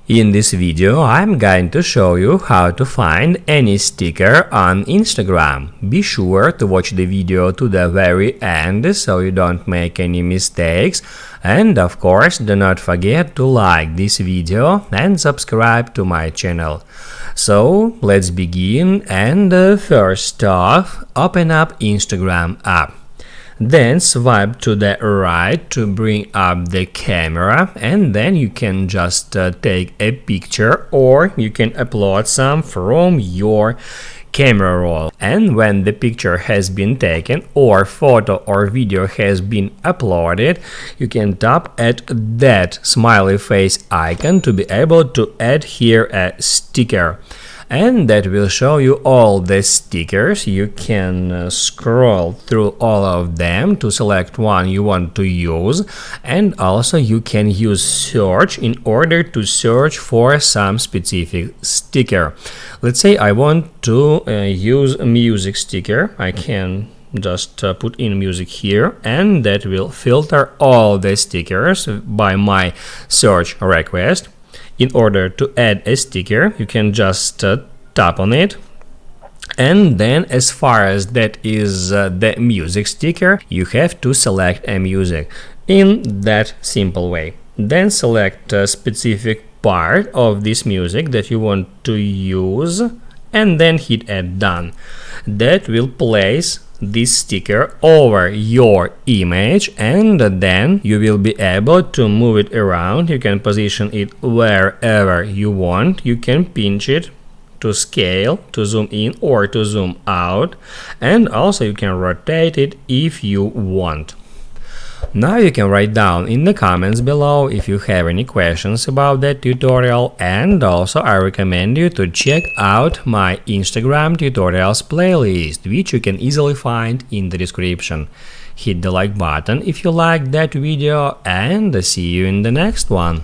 In this video, I'm going to show you how to find any sticker on Instagram. Be sure to watch the video to the very end so you don't make any mistakes. And of course, do not forget to like this video and subscribe to my channel. So, let's begin, and first off, open up Instagram app. Then swipe to the right to bring up the camera, and then you can just take a picture, or you can upload some from your camera roll. And when the picture has been taken, or photo or video has been uploaded, you can tap at that smiley face icon to be able to add here a sticker. And that will show you all the stickers. You can scroll through all of them to select one you want to use, and also you can use search in order to search for some specific sticker. Let's say I want to use a music sticker. I can just put in music here, and that will filter all the stickers by my search request. In order to add a sticker, you can just tap on it, and then as far as that is the music sticker, you have to select a music in that simple way. Then select a specific part of this music that you want to use, and then hit add done. That will place this sticker over your image, and then you will be able to move it around. You can position it wherever you want. You can pinch it to scale, to zoom in or to zoom out, and also you can rotate it if you want. Now you can write down in the comments below if you have any questions about that tutorial, and also I recommend you to check out my Instagram tutorials playlist, which you can easily find in the description. Hit the like button if you liked that video, and see you in the next one.